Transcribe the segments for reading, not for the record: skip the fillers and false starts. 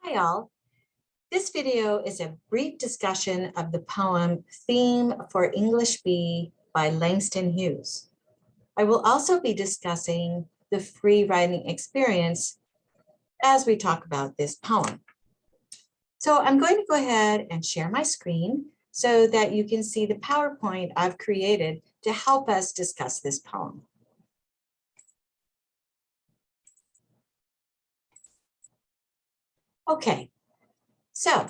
Hi all. This video is a brief discussion of the poem Theme for English B by Langston Hughes. I will also be discussing the free writing experience as we talk about this poem. So I'm going to go ahead and share my screen so that you can see the PowerPoint I've created to help us discuss this poem. Okay, so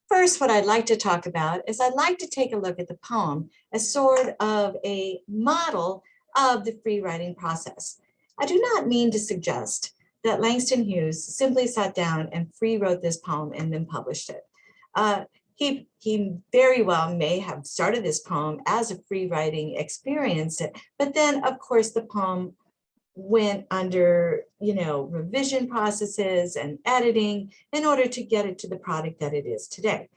first, what I'd like to talk about is I'd like to take a look at the poem as sort of a model of the free writing process. I do not mean to suggest that Langston Hughes simply sat down and free wrote this poem and then published it. He very well may have started this poem as a free writing experience, but then of course the poem went under, revision processes and editing in order to get it to the product that it is today.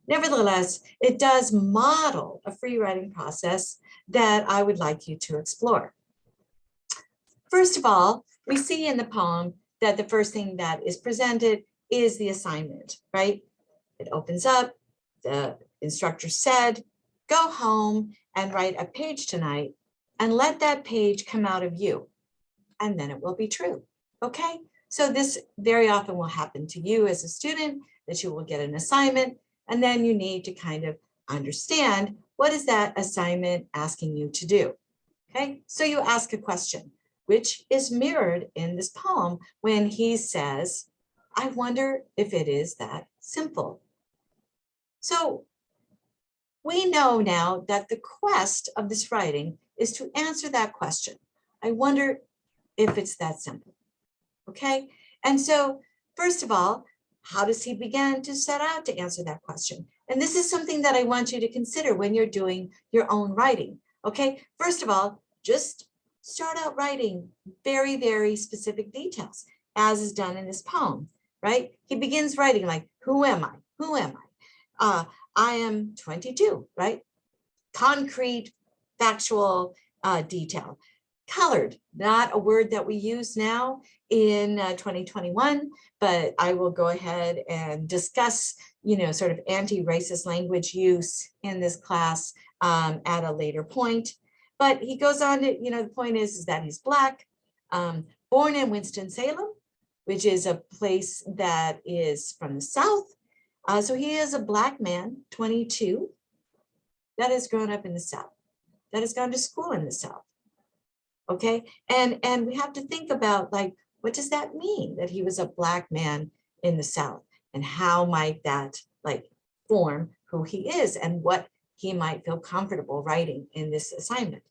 Nevertheless, it does model a free writing process that I would like you to explore. First of all, we see in the poem that the first thing that is presented is the assignment, right? It opens up, the instructor said, go home and write a page tonight and let that page come out of you. And then it will be true, okay? So this very often will happen to you as a student, that you will get an assignment, and then you need to kind of understand what is that assignment asking you to do, okay? So you ask a question, which is mirrored in this poem when he says, I wonder if it is that simple. So we know now that the quest of this writing is to answer that question. I wonder if it's that simple, okay? And so, first of all, how does he begin to set out to answer that question? And this is something that I want you to consider when you're doing your own writing, okay? First of all, just start out writing very, very specific details, as is done in this poem, right? He begins writing like, who am I? Who am I? I am 22, right? Concrete, factual detail. Colored, not a word that we use now in 2021, but I will go ahead and discuss, sort of anti-racist language use in this class at a later point. But he goes on to, the point is that he's Black, born in Winston-Salem, which is a place that is from the South. So he is a Black man, 22, that has grown up in the South, that has gone to school in the South. Okay, and we have to think about, like, what does that mean that he was a Black man in the South, and how might that form who he is and what he might feel comfortable writing in this assignment.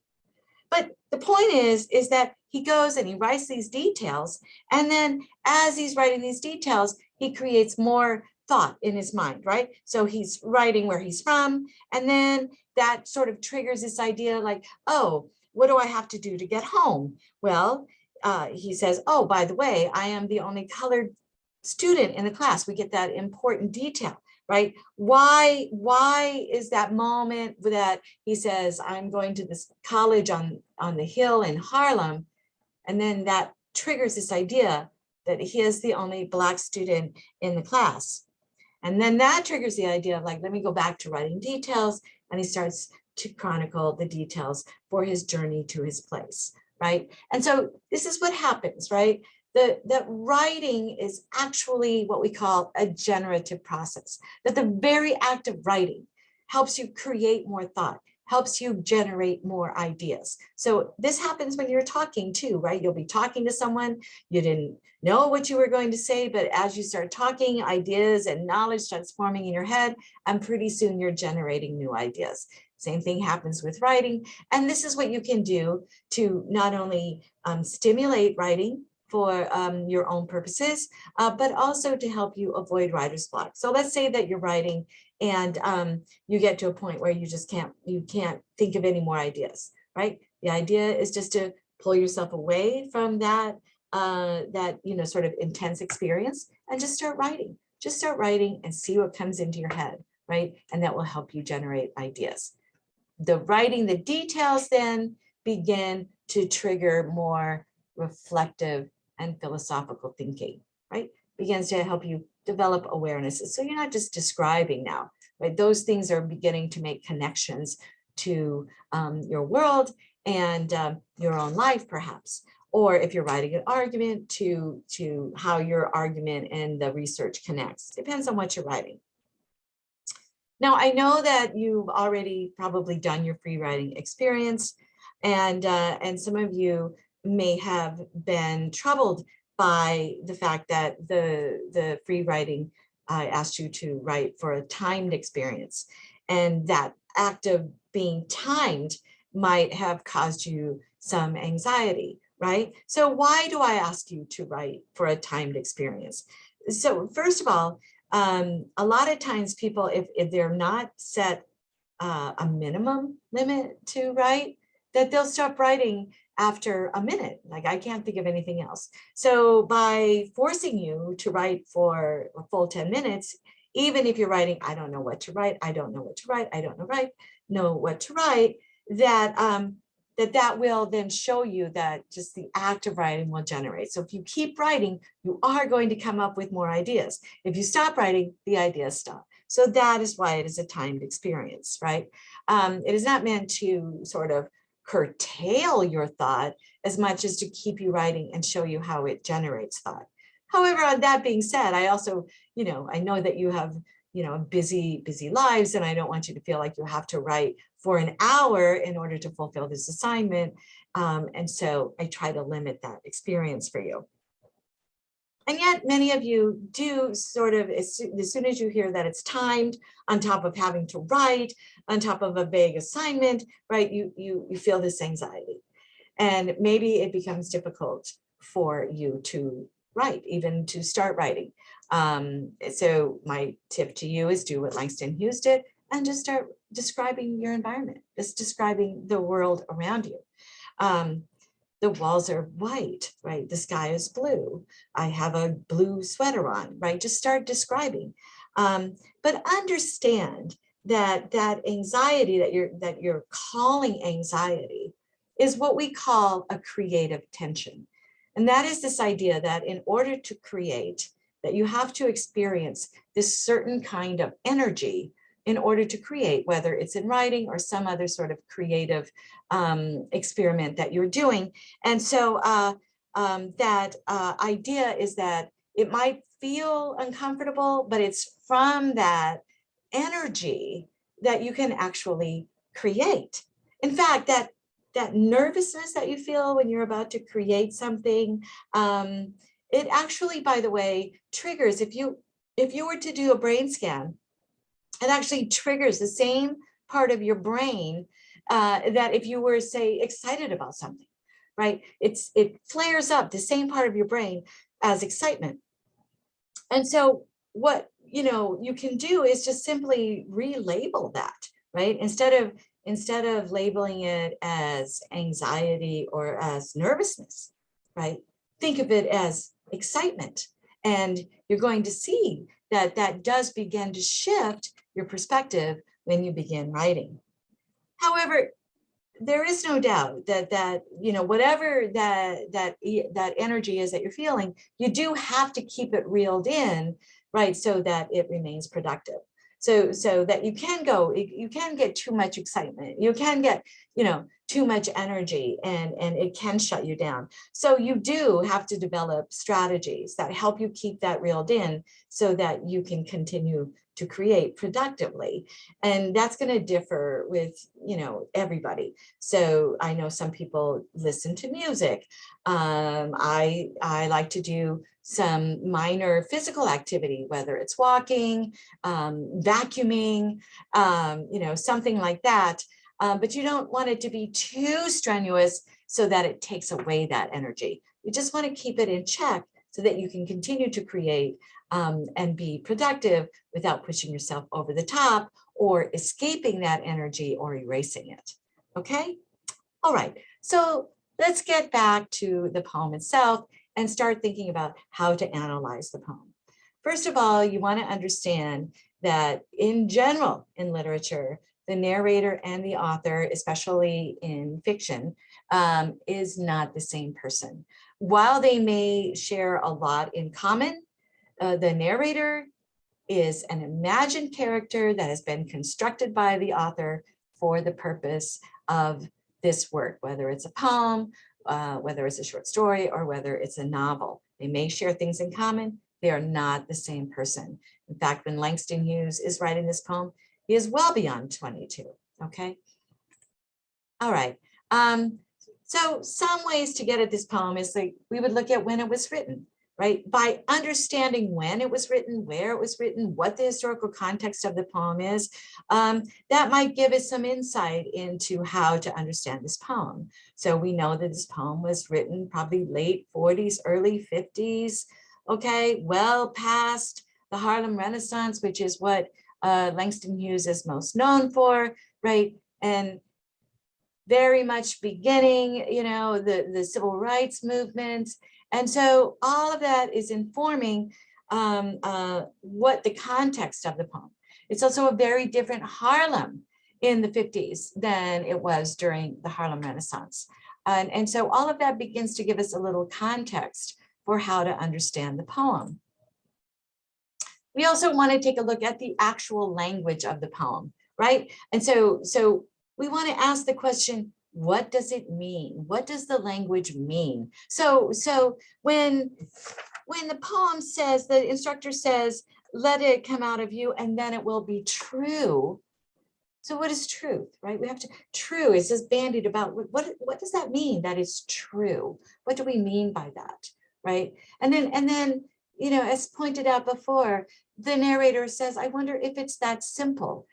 But the point is that he goes and he writes these details, and then as he's writing these details, he creates more thought in his mind, right? So he's writing where he's from, and then that sort of triggers this idea like, oh, what do I have to do to get home? Well, he says, oh, by the way, I am the only colored student in the class. We get that important detail, right? Why is that moment that he says, I'm going to this college on the hill in Harlem, and then that triggers this idea that he is the only Black student in the class. And then that triggers the idea of let me go back to writing details, and he starts to chronicle the details for his journey to his place, right? And so this is what happens, right? That writing is actually what we call a generative process, that the very act of writing helps you create more thought, helps you generate more ideas. So this happens when you're talking too, right? You'll be talking to someone, you didn't know what you were going to say, but as you start talking, ideas and knowledge starts forming in your head, and pretty soon you're generating new ideas. Same thing happens with writing. And this is what you can do to not only stimulate writing for your own purposes, but also to help you avoid writer's block. So let's say that you're writing and you get to a point where you just can't think of any more ideas, right? The idea is just to pull yourself away from that sort of intense experience and just start writing. Just start writing and see what comes into your head, right? And that will help you generate ideas. The writing, the details then begin to trigger more reflective and philosophical thinking, right? begins to help you develop awarenesses. So you're not just describing now, right? Those things are beginning to make connections to your world and your own life, perhaps. Or if you're writing an argument, to how your argument and the research connects. Depends on what you're writing. Now, I know that you've already probably done your free writing experience, and some of you may have been troubled by the fact that the free writing, I asked you to write for a timed experience, and that act of being timed might have caused you some anxiety, right? So why do I ask you to write for a timed experience? So first of all, a lot of times people, if they're not set a minimum limit to write, that they'll stop writing after a minute. Like, I can't think of anything else. So by forcing you to write for a full 10 minutes, even if you're writing, I don't know what to write, I don't know what to write, I don't know what to write, that that will then show you that just the act of writing will generate. So if you keep writing, you are going to come up with more ideas. If you stop writing, the ideas stop. So that is why it is a timed experience, right? It is not meant to sort of curtail your thought as much as to keep you writing and show you how it generates thought. However, on that being said, I also, I know that you have, busy lives, and I don't want you to feel like you have to write for an hour in order to fulfill this assignment. And so I try to limit that experience for you. And yet many of you do sort of, as soon as you hear that it's timed, on top of having to write, on top of a big assignment, right, you feel this anxiety. And maybe it becomes difficult for you to write, even to start writing. So my tip to you is do what Langston Hughes did and just start describing your environment, just describing the world around you. The walls are white, right? The sky is blue. I have a blue sweater on, right? Just start describing. But understand that that anxiety that you're calling anxiety is what we call a creative tension. And that is this idea that in order to create, that you have to experience this certain kind of energy in order to create, whether it's in writing or some other sort of creative experiment that you're doing. And so that idea is that it might feel uncomfortable, but it's from that energy that you can actually create. In fact, that nervousness that you feel when you're about to create something, it actually, by the way, triggers, if you were to do a brain scan, it actually triggers the same part of your brain that if you were, say, excited about something, right? It flares up the same part of your brain as excitement. And so what you can do is just simply relabel that, right? Instead of labeling it as anxiety or as nervousness, right? Think of it as excitement. And you're going to see that that does begin to shift your perspective when you begin writing. However, there is no doubt that whatever that energy is that you're feeling, you do have to keep it reeled in, right, so that it remains productive. So that you can get too much excitement, you can get too much energy, and it can shut you down. So you do have to develop strategies that help you keep that reeled in so that you can continue to create productively. And that's going to differ with everybody. So I know some people listen to music. I like to do some minor physical activity, whether it's walking, vacuuming, something like that. But you don't want it to be too strenuous so that it takes away that energy. You just want to keep it in check so that you can continue to create and be productive without pushing yourself over the top or escaping that energy or erasing it. Okay? All right. So let's get back to the poem itself and start thinking about how to analyze the poem. First of all, you want to understand that in general, in literature, the narrator and the author, especially in fiction, is not the same person. While they may share a lot in common, the narrator is an imagined character that has been constructed by the author for the purpose of this work, whether it's a poem, whether it's a short story, or whether it's a novel. They may share things in common. They are not the same person. In fact, when Langston Hughes is writing this poem, he is well beyond 22, okay? All right, so some ways to get at this poem is like, we would look at when it was written, right? By understanding when it was written, where it was written, what the historical context of the poem is, that might give us some insight into how to understand this poem. So we know that this poem was written probably late 40s, early 50s, okay? Well past the Harlem Renaissance, which is what Langston Hughes is most known for, right? And very much beginning, you know, the civil rights movement. And so all of that is informing what the context of the poem. It's also a very different Harlem in the 50s than it was during the Harlem Renaissance. And so all of that begins to give us a little context for how to understand the poem. We also want to take a look at the actual language of the poem, right? And so we want to ask the question, what does it mean? What does the language mean? So when the poem says, the instructor says, let it come out of you and then it will be true. So what is truth, right? We have to, true, it's just bandied about, what does that mean, that is true? What do we mean by that, right? And then, you know, as pointed out before, the narrator says, I wonder if it's that simple.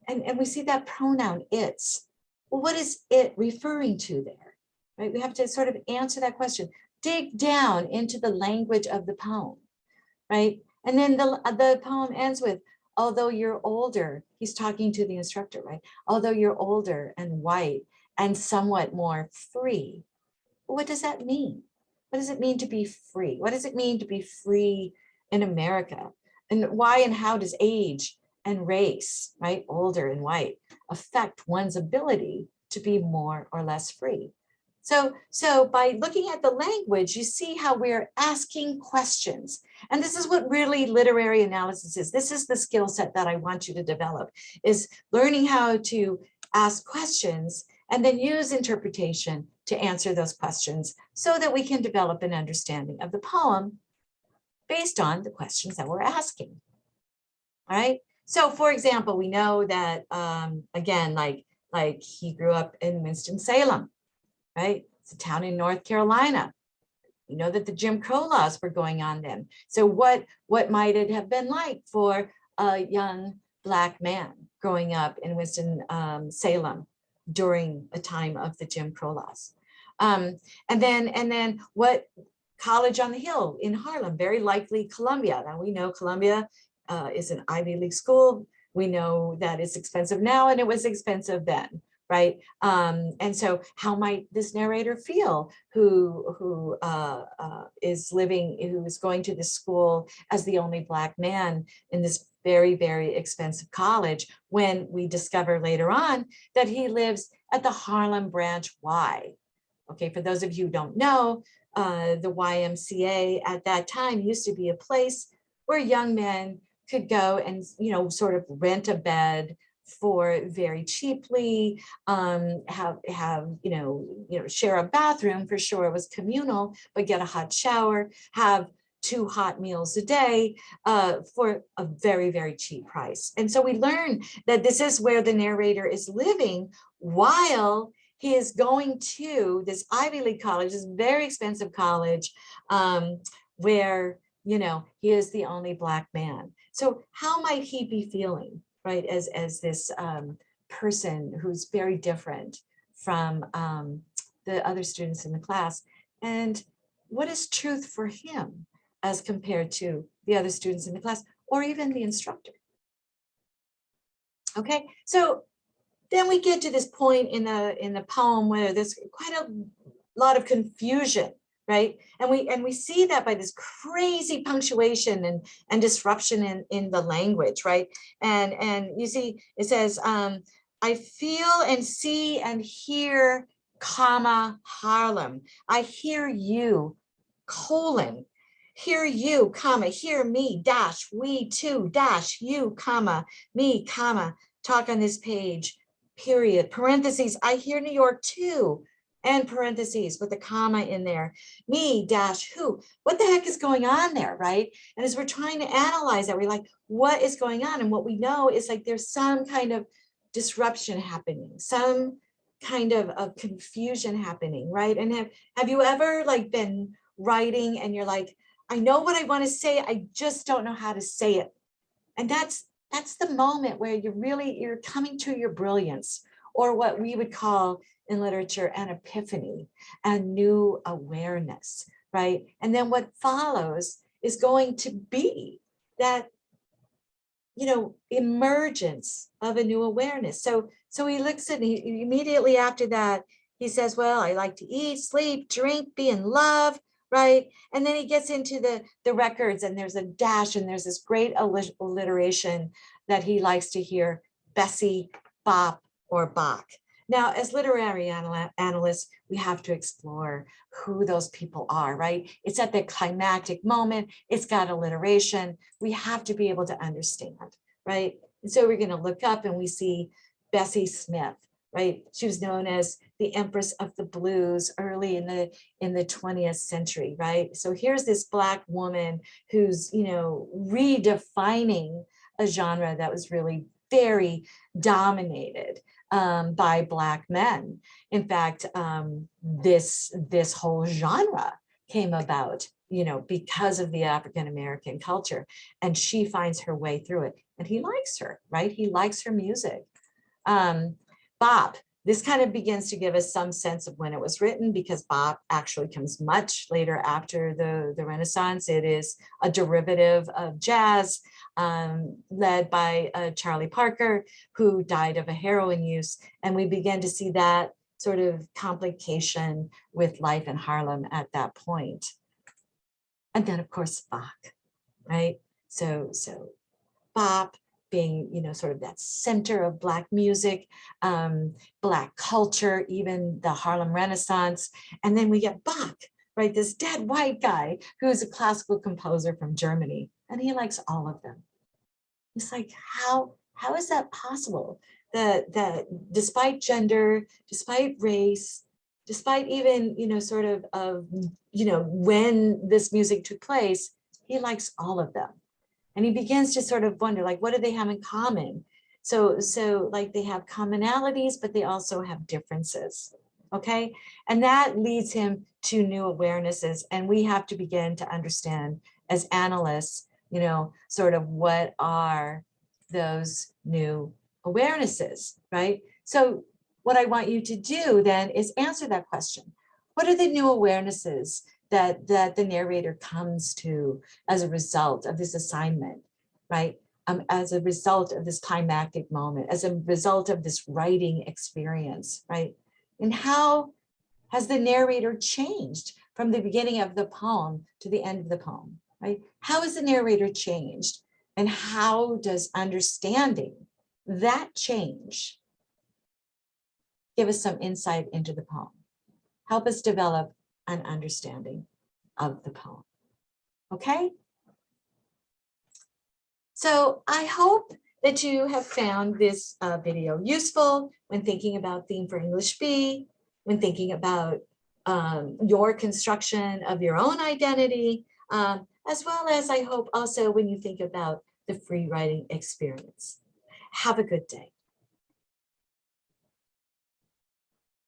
And we see that pronoun, it's. Well, what is it referring to there, right? We have to sort of answer that question, dig down into the language of the poem, right? And then the poem ends with, although you're older, he's talking to the instructor, right? Although you're older and white and somewhat more free. Well, what does that mean? What does it mean to be free? What does it mean to be free in America? And why and how does age and race, right, older and white, affect one's ability to be more or less free? So by looking at the language, you see how we're asking questions. And this is what really literary analysis is. This is the skill set that I want you to develop, is learning how to ask questions and then use interpretation to answer those questions so that we can develop an understanding of the poem based on the questions that we're asking. All right. So for example, we know that, again, like he grew up in Winston-Salem, right? It's a town in North Carolina. You know that the Jim Crow laws were going on then. So what might it have been like for a young Black man growing up in Winston-Salem during a time of the Jim Crow laws? And then what college on the Hill in Harlem, very likely Columbia. Now we know Columbia is an Ivy League school. We know that it's expensive now and it was expensive then, right? And so how might this narrator feel who is going to this school as the only Black man in this very, very expensive college, when we discover later on that he lives at the Harlem Branch Y? Okay, for those of you who don't know, the YMCA at that time used to be a place where young men could go and, you know, sort of rent a bed for very cheaply, have you know, share a bathroom. For sure it was communal, but get a hot shower, have 2 hot meals a day for a very, very cheap price. And so we learn that this is where the narrator is living while he is going to this Ivy League college, this very expensive college, where, you know, he is the only Black man. So how might he be feeling, right, as this person who's very different from the other students in the class? And what is truth for him as compared to the other students in the class, or even the instructor? Okay, so then we get to this point in the poem where there's quite a lot of confusion, right? And we see that by this crazy punctuation and disruption in the language, right? And you see, it says, I feel and see and hear, comma, Harlem. I hear you, colon. Hear you, comma, hear me, dash, we too, dash, you, comma, me, comma, talk on this page, period, parentheses, I hear New York too, and parentheses with a comma in there, me, dash, who, what the heck is going on there, right? And as we're trying to analyze that, we're like, what is going on? And what we know is like, there's some kind of disruption happening, some kind of confusion happening, right? And have you ever like been writing and you're like, I know what I want to say, I just don't know how to say it. And that's the moment where you're coming to your brilliance, or what we would call in literature an epiphany, a new awareness, right? And then what follows is going to be that, you know, emergence of a new awareness. So he looks at, he immediately after that, he says, well, I like to eat, sleep, drink, be in love, right? And then he gets into the records, and there's a dash, and there's this great alliteration that he likes to hear, Bessie, Bop, or Bach. Now, as literary analysts, we have to explore who those people are, right? It's at the climactic moment. It's got alliteration. We have to be able to understand, right? And so we're going to look up and we see Bessie Smith, right? She was known as the Empress of the Blues early in the 20th century, right? So here's this Black woman who's, you know, redefining a genre that was really very dominated by Black men. In fact, this whole genre came about, you know, because of the African-American culture, and she finds her way through it, and he likes her, right? He likes her music. Bop, this kind of begins to give us some sense of when it was written, because bop actually comes much later after the Renaissance. It is a derivative of jazz, led by Charlie Parker, who died of a heroin use. And we begin to see that sort of complication with life in Harlem at that point. And then of course, Bach, right? So bop being, you know, sort of that center of Black music, Black culture, even the Harlem Renaissance. And then we get Bach, right? This dead white guy who's a classical composer from Germany, and he likes all of them. It's like, how is that possible? That despite gender, despite race, despite even, you know, sort of, you know, when this music took place, he likes all of them. And he begins to sort of wonder, like, what do they have in common? So like they have commonalities, but they also have differences, okay? And that leads him to new awarenesses. And we have to begin to understand as analysts, you know, sort of what are those new awarenesses, right? So what I want you to do then is answer that question. What are the new awarenesses that the narrator comes to as a result of this assignment, right? As a result of this climactic moment, as a result of this writing experience, right? And how has the narrator changed from the beginning of the poem to the end of the poem, right? How has the narrator changed? And how does understanding that change give us some insight into the poem? Help us develop an understanding of the poem, okay? So I hope that you have found this video useful when thinking about Theme for English B, when thinking about your construction of your own identity, as well as I hope also when you think about the free writing experience. Have a good day.